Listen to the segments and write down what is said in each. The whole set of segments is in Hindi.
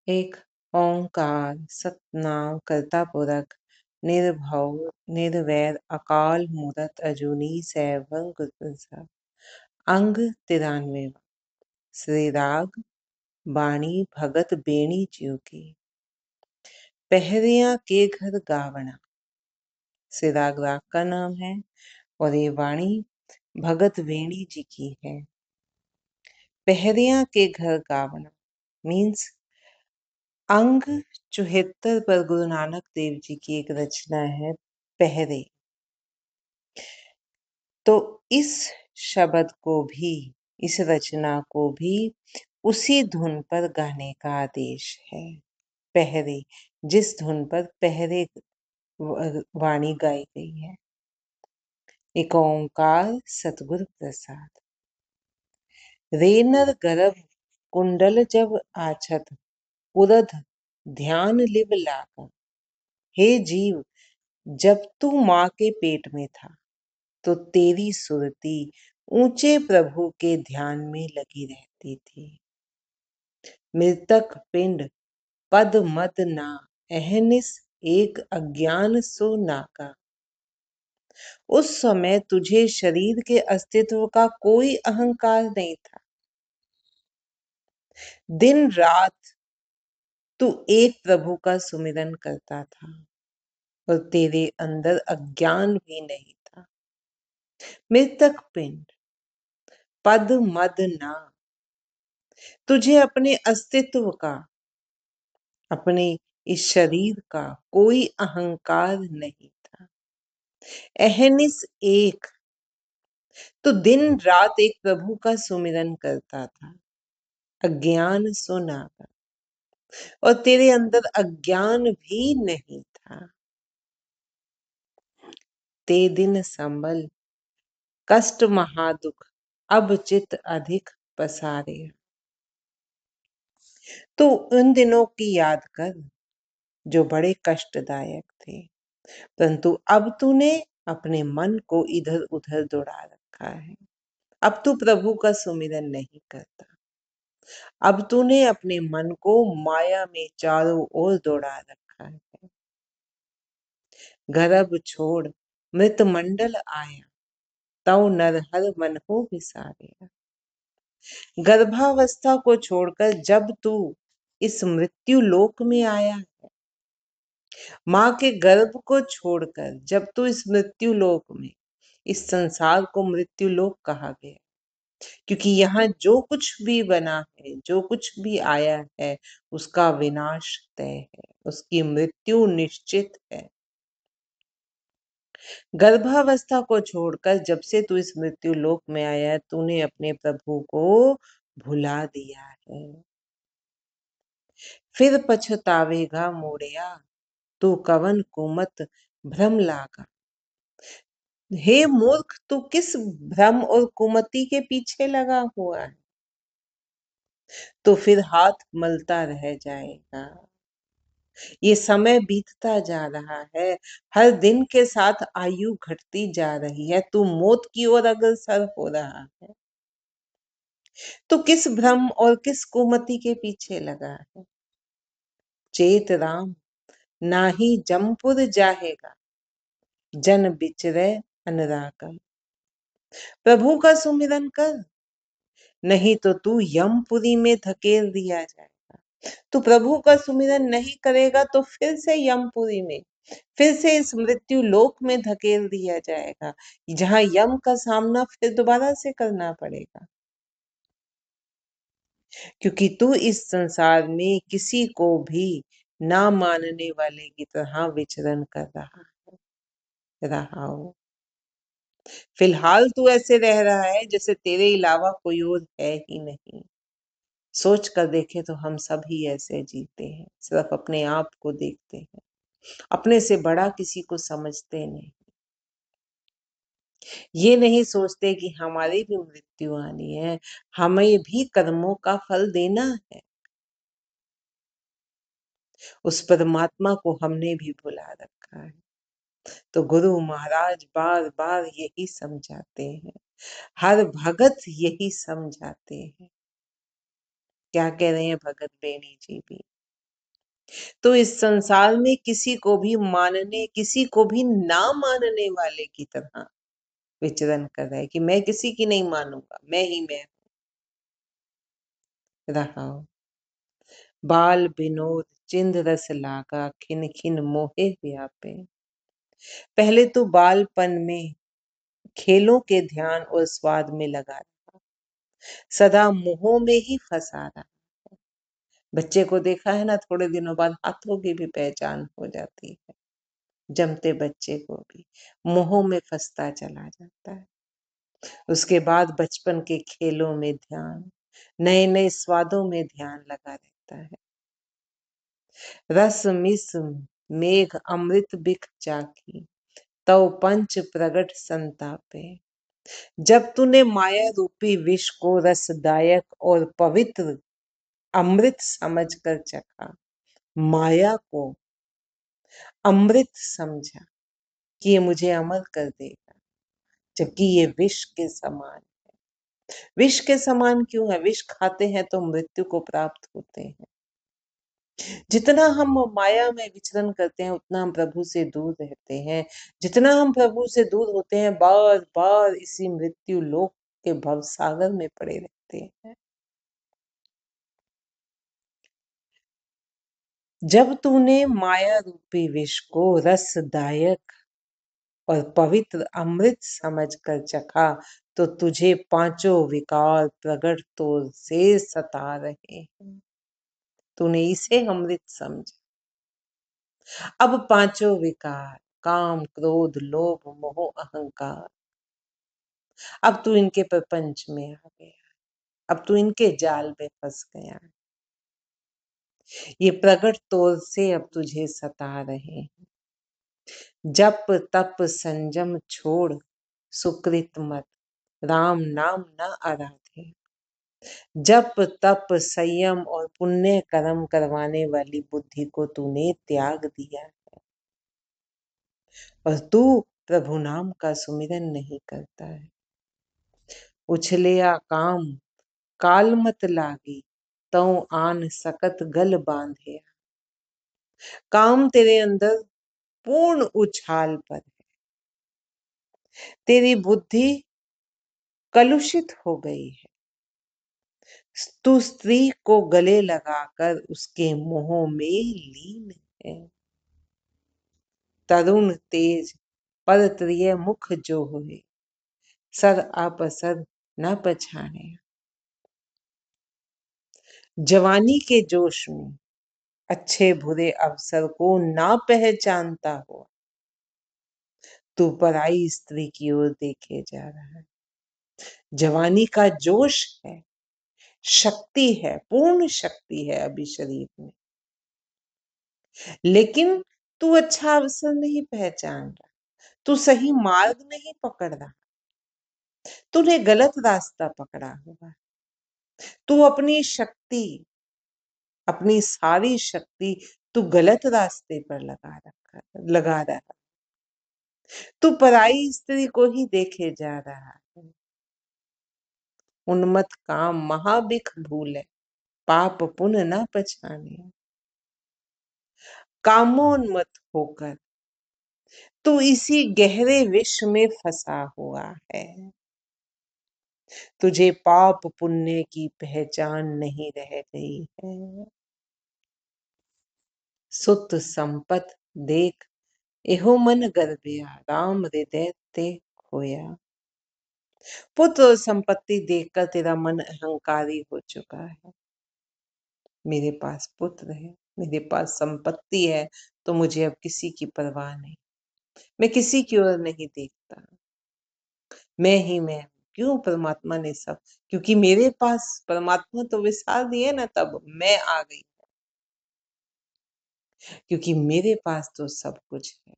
एक ओंकार सतनाम करता पुरख निर्भव निर्वैर अकाल मूरत अजूनी सैभं गुर प्रसाद। अंग 93। श्री राग बाणी भगत बेणी ज्यों की। पहरिया के घर गावना। श्री राग का नाम है और ये वाणी भगत वेणी जी की है। पहरिया के घर गावना मीन्स अंग 74 पर गुरु नानक देव जी की एक रचना है पहरे। तो इस शब्द को भी, इस रचना को भी उसी धुन पर गाने का आदेश है। पहरे, जिस धुन पर पहरे वाणी गाई गई है। एक ओंकार सतगुर प्रसाद। रेनर गर्भ कुंडल जब आछत उदध ध्यान लिव लागा। हे जीव, जब तू माँ के पेट में था तो तेरी सुरती ऊंचे प्रभु के ध्यान में लगी रहती थी। मृतक पिंड पद मद ना अहनिस एक अज्ञान सो नाका। उस समय तुझे शरीर के अस्तित्व का कोई अहंकार नहीं था। दिन रात तू एक प्रभु का सुमिरन करता था और तेरे अंदर अज्ञान भी नहीं था। मृतक पिंड पद मद ना, तुझे अपने अस्तित्व का, अपने इस शरीर का कोई अहंकार नहीं था। अहनिस एक, तो दिन रात एक प्रभु का सुमिरन करता था। अज्ञान सुनागा, और तेरे अंदर अज्ञान भी नहीं था। ते दिन संबल कष्ट महादुख अब चित अधिक पसारे। तो उन दिनों की याद कर जो बड़े कष्टदायक थे, परंतु अब तूने अपने मन को इधर उधर दौड़ा रखा है। अब तू प्रभु का सुमिरन नहीं करता। अब तूने अपने मन को माया में चारों ओर दौड़ा रखा है। गर्भ छोड़ मृत मंडल आया, तव नरहर मन हो विसारिया। गर्भावस्था को छोड़कर जब तू इस मृत्यु लोक में आया है, माँ के गर्भ को छोड़कर जब तू इस मृत्यु लोक में, इस संसार को मृत्यु लोक कहा गया क्योंकि यहाँ जो कुछ भी बना है, जो कुछ भी आया है, उसका विनाश तय है, उसकी मृत्यु निश्चित है। गर्भावस्था को छोड़कर जब से तू इस मृत्यु लोक में आया है, तूने अपने प्रभु को भुला दिया है। फिर पछतावेगा मोड़िया, तू कवन कुमत भ्रम लागा। हे मूर्ख, तू किस भ्रम और कुमति के पीछे लगा हुआ है? तो फिर हाथ मलता रह जाएगा। ये समय बीतता जा रहा है, हर दिन के साथ आयु घटती जा रही है, तू मौत की ओर अग्रसर हो रहा है। तो किस भ्रम और किस कुमति के पीछे लगा है? चेत राम नाही जमपुर जाहेगा, जन बिचरे अनुरागा। प्रभु का सुमिरन कर, नहीं तो तू यमपुरी में धकेल दिया जाएगा। तू प्रभु का सुमिरन नहीं करेगा तो फिर से यमपुरी में, फिर से इस मृत्यु लोक में धकेल दिया जाएगा, जहां यम का सामना फिर दोबारा से करना पड़ेगा। क्योंकि तू इस संसार में किसी को भी ना मानने वाले की तरह विचरण कर रहा हो। फिलहाल तू ऐसे रह रहा है जैसे तेरे अलावा कोई और है ही नहीं। सोच कर देखे तो हम सब ही ऐसे जीते हैं, सिर्फ अपने आप को देखते हैं, अपने से बड़ा किसी को समझते नहीं। ये नहीं सोचते कि हमारी भी मृत्यु आनी है, हमें भी कर्मों का फल देना है। उस परमात्मा को हमने भी भुला रखा है। तो गुरु महाराज बार बार यही समझाते हैं, हर भगत यही समझाते हैं। क्या कह रहे हैं भगत बेनी जी भी? तो इस संसार में किसी को भी मानने, किसी को भी ना मानने वाले की तरह विचरण कर रहा है कि मैं किसी की नहीं मानूंगा, मैं ही मैं रहा हूं। बाल विनोद चिंद रस लागा, खिन खिन मोहे व्यापे। पहले तो बालपन में खेलों के ध्यान और स्वाद में लगा रहा, सदा मोहों में ही फंसा रहा। बच्चे को देखा है ना, थोड़े दिनों बाद हाथों की भी पहचान हो जाती है। जमते बच्चे को भी मोहों में फंसता चला जाता है। उसके बाद बचपन के खेलों में ध्यान, नए नए स्वादों में ध्यान लगा रहता है। रस मिस मेघ अमृत बिख चाखी, तव पंच प्रगट संतापे। जब तूने माया रूपी विष को रसदायक और पवित्र अमृत समझकर चखा, माया को अमृत समझा कि ये मुझे अमर कर देगा, जबकि ये विष के समान। विष के समान क्यों है? विष खाते हैं तो मृत्यु को प्राप्त होते हैं। जितना हम माया में विचरण करते हैं उतना हम प्रभु से दूर रहते हैं। जितना हम प्रभु से दूर होते हैं, बार बार इसी मृत्यु लोक के भवसागर में पड़े रहते हैं। जब तूने माया रूपी विष को रसदायक और पवित्र अमृत समझकर चखा, तो तुझे पांचों विकार प्रगट तौर से सता रहे हैं। तूने इसे अमृत समझा। अब पांचों विकार, काम क्रोध लोभ मोह अहंकार, अब तू इनके प्रपंच में आ गया, अब तू इनके जाल में फंस गया। ये प्रगट तौर से अब तुझे सता रहे हैं। जप तप संयम छोड़ सुकृत मत, राम नाम न आराधे। जप तप संयम और पुण्य कर्म करवाने वाली बुद्धि को तूने त्याग दिया और तू प्रभु नाम का सुमिरन नहीं करता है। उछलिया काम काल मत लागी, तौ आन सकत गल बांधे। काम तेरे अंदर पूर्ण उछाल पर है। तेरी बुद्धि कलुषित हो गई है। तू स्त्री को गले लगाकर उसके मोह में लीन है। तरुण तेज पर प्रिय मुख जो हुए, सर आपसर न पछाने। जवानी के जोश में अच्छे बुरे अवसर को ना पहचानता हुआ तू पराई स्त्री की ओर देखे जा रहा है। जवानी का जोश है, शक्ति है, पूर्ण शक्ति है अभी शरीर में, लेकिन तू अच्छा अवसर नहीं पहचान रहा, तू सही मार्ग नहीं पकड़ रहा, तूने गलत रास्ता पकड़ा हुआ। तू अपनी शक्ति, अपनी सारी शक्ति तू गलत रास्ते पर लगा रहा। तू पराई स्त्री को ही देखे जा रहा है। उन्मत्त काम महाबिख भूले, पाप पुण्य न पछाने। कामोन्मत्त होकर तू इसी गहरे विष में फंसा हुआ है। तुझे पाप पुण्य की पहचान नहीं रह गई है। सुत संपत देख एहो मन गर्भया, राम हृदय ते खोया। पुत्र और संपत्ति देखकर तेरा मन अहंकारी हो चुका है। मेरे पास पुत्र है, मेरे पास संपत्ति है, तो मुझे अब किसी की परवाह नहीं, मैं किसी की ओर नहीं देखता, मैं ही मैं हूं। क्यों? परमात्मा ने सब, क्योंकि मेरे पास परमात्मा तो विसार दिए ना, तब मैं आ गई, क्योंकि मेरे पास तो सब कुछ है।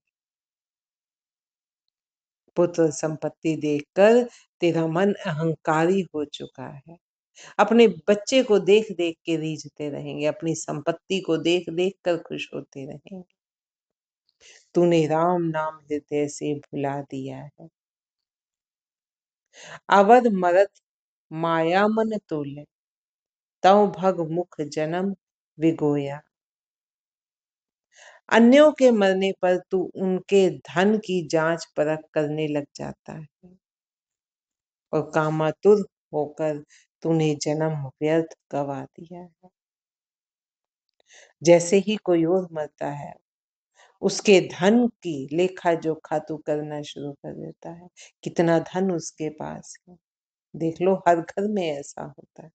पुत्र संपत्ति देखकर तेरा मन अहंकारी हो चुका है। अपने बच्चे को देख देख के रीझते रहेंगे, अपनी संपत्ति को देख देख कर खुश होते रहेंगे। तूने राम नाम हृदय से भुला दिया है। अवध मरत माया मन तोले, तव भग मुख जन्म विगोया। अन्यों के मरने पर तू उनके धन की जांच परख करने लग जाता है और कामातुर होकर तूने जन्म व्यर्थ गवा दिया है। जैसे ही कोई और मरता है उसके धन की लेखा जोखा तू करना शुरू कर देता है, कितना धन उसके पास है। देख लो, हर घर में ऐसा होता है।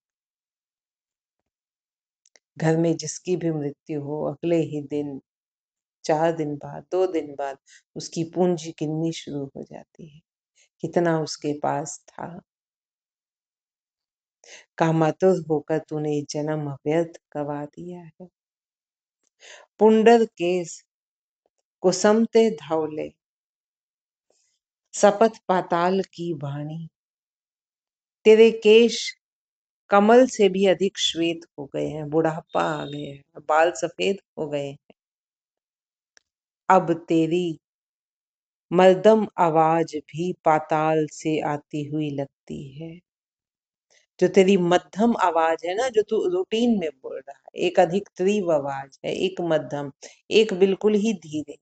घर में जिसकी भी मृत्यु हो, अगले ही दिन, 4 दिन बाद, 2 दिन बाद उसकी पूंजी गिननी शुरू हो जाती है, कितना उसके पास था। कामातुर होकर तूने जन्म व्यर्थ गवा दिया है। पुंडर केस कुसमते धौले, सपथ पाताल की वाणी। तेरे केश कमल से भी अधिक श्वेत हो गए हैं, बुढ़ापा आ गया है, बाल सफेद हो गए हैं। अब तेरी मर्दम आवाज भी पाताल से आती हुई लगती है। जो तेरी मध्यम आवाज है ना, जो तू रूटीन में बोल रहा है, एक अधिक तीव्र आवाज है, एक मध्यम, एक बिल्कुल ही धीरे।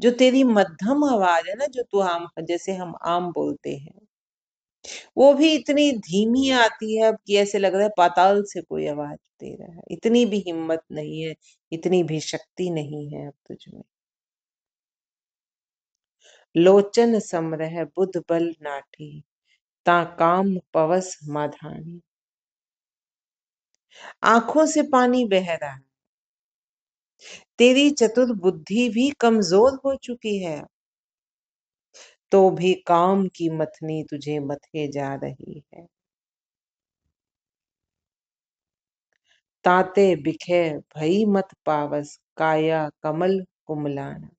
जो तेरी मध्यम आवाज है ना, जो तू आम, जैसे हम आम बोलते हैं, वो भी इतनी धीमी आती है अब कि ऐसे लग रहा है पाताल से कोई आवाज दे रहा है। इतनी भी हिम्मत नहीं है, इतनी भी शक्ति नहीं है अब तुझ में। लोचन समरह बुध बल नाठी, ता काम पवस माधानी। आंखों से पानी बह रहा है, तेरी चतुर बुद्धि भी कमजोर हो चुकी है, तो भी काम की मथनी तुझे मथे जा रही है। ताते बिखे भई मत पावस, काया कमल कुमलाना।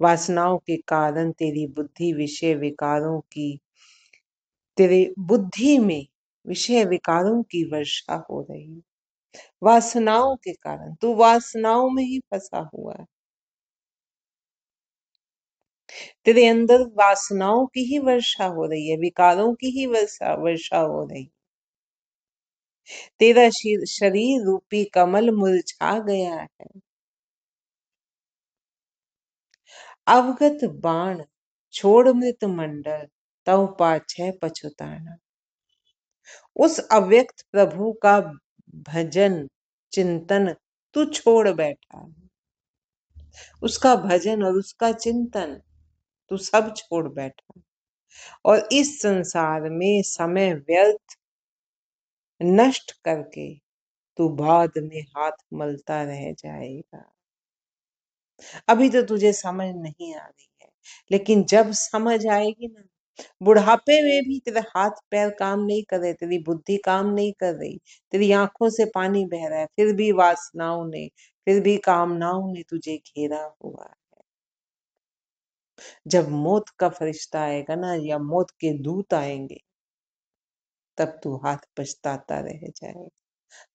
वासनाओं के कारण तेरी बुद्धि विषय विकारों की, तेरे बुद्धि में विषय विकारों की वर्षा हो रही है। वासनाओं के कारण तू वासनाओं में ही फंसा हुआ है। तेरे अंदर वासनाओं की ही वर्षा हो रही है, विकारों की ही वर्षा वर्षा हो रही है। तेरा शरीर रूपी कमल मुरझा गया है। अवगत बाण छोड़ मृत मंडल, तव पाछे पछुताना। उस अव्यक्त प्रभु का भजन चिंतन तू छोड़ बैठा है। उसका भजन और उसका चिंतन तू सब छोड़ बैठा, और इस संसार में समय व्यर्थ नष्ट करके तू बाद में हाथ मलता रह जाएगा। अभी तो तुझे समझ नहीं आ रही है, लेकिन जब समझ आएगी ना, बुढ़ापे में भी तेरे हाथ पैर काम नहीं कर रहे, तेरी बुद्धि काम नहीं कर रही, तेरी आंखों से पानी बह रहा है, फिर भी वासनाओं ने, फिर भी कामनाओं ने तुझे घेरा हुआ है। जब मौत का फरिश्ता आएगा ना, या मौत के दूत आएंगे, तब तू हाथ पछताता रह जाएगा,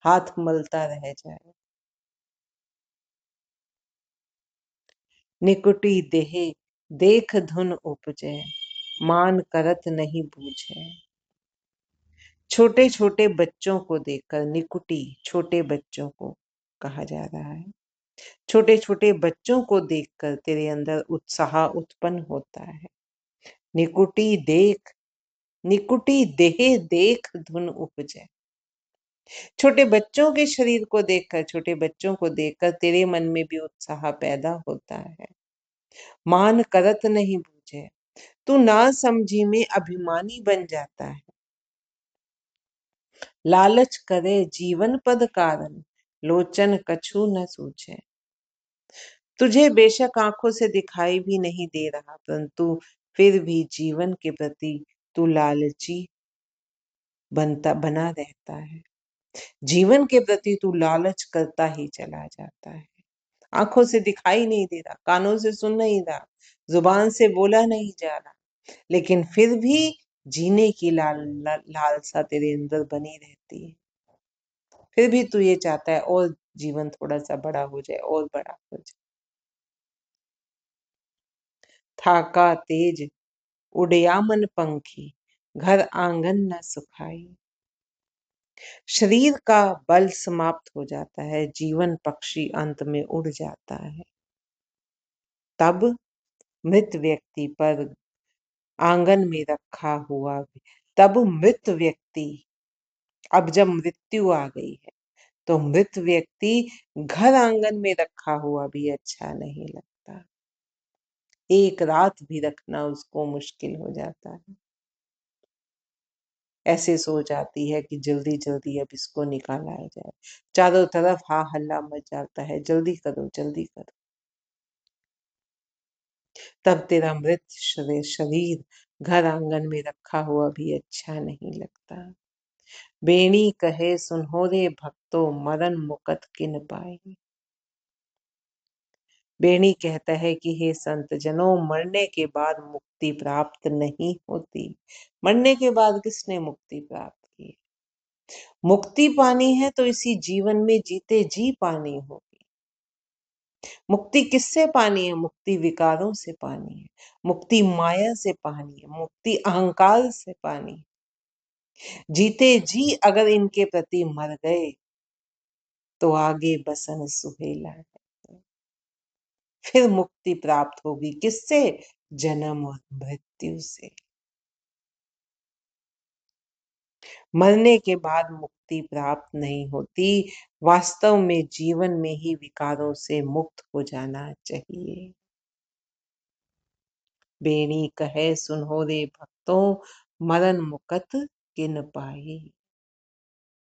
हाथ मलता रह जाएगा। निकुटी देहे देख धुन उपजे, मान करत नहीं बूझे। छोटे छोटे बच्चों को देखकर, निकुटी छोटे बच्चों को कहा जा रहा है, छोटे छोटे बच्चों को देखकर तेरे अंदर उत्साह उत्पन्न होता है। निकुटी देख, निकुटी देह देख धुन उपजे। छोटे बच्चों के शरीर को देखकर, छोटे बच्चों को देखकर तेरे मन में भी उत्साह पैदा होता है। मान करत नहीं बूझे, तू ना समझी में अभिमानी बन जाता है। लालच करे जीवन पद कारण, लोचन कछु न सूझे। तुझे बेशक आंखों से दिखाई भी नहीं दे रहा, परंतु फिर भी जीवन के प्रति तू लालची बना रहता है। जीवन के प्रति तू लालच करता ही चला जाता है। आंखों से दिखाई नहीं दे रहा, कानों से सुन नहीं रहा, जुबान से बोला नहीं जा रहा, लेकिन फिर भी जीने की लालसा तेरे अंदर बनी रहती है। फिर भी तू ये चाहता है और जीवन थोड़ा सा बड़ा हो जाए, और बड़ा हो जाए। थाका तेज उड़या मन पंखी, घर आंगन न सुखाई। शरीर का बल समाप्त हो जाता है, जीवन पक्षी अंत में उड़ जाता है। तब मृत व्यक्ति पर आंगन में रखा हुआ तब मृत व्यक्ति अब जब मृत्यु आ गई है तो मृत व्यक्ति घर आंगन में रखा हुआ भी अच्छा नहीं लगता। एक रात भी रखना उसको मुश्किल हो जाता है। ऐसे सो जाती है कि जल्दी जल्दी अब इसको निकाला जाए। चारों तरफ हा हल्ला मच जाता है, जल्दी करो जल्दी करो। तब तेरा मृत शरीर घर आंगन में रखा हुआ भी अच्छा नहीं लगता। बेणी कहे सुनो रे भक्तों, मरण मुकत किन पाए। बेणी कहता है कि हे संत जनों, मरने के बाद मुक्ति प्राप्त नहीं होती। मरने के बाद किसने मुक्ति प्राप्त की? मुक्ति पानी है तो इसी जीवन में जीते जी पानी होगी। मुक्ति किससे पानी है? मुक्ति विकारों से पानी है, मुक्ति माया से पानी है, मुक्ति अहंकार से पानी है। जीते जी अगर इनके प्रति मर गए तो आगे बसन सुहेला है। फिर मुक्ति प्राप्त होगी किससे? जन्म और मृत्यु से। मरने के बाद मुक्ति प्राप्त नहीं होती। वास्तव में जीवन में ही विकारों से मुक्त हो जाना चाहिए। बेणी कहे सुनो रे भक्तों, मरण मुकत किन पाए।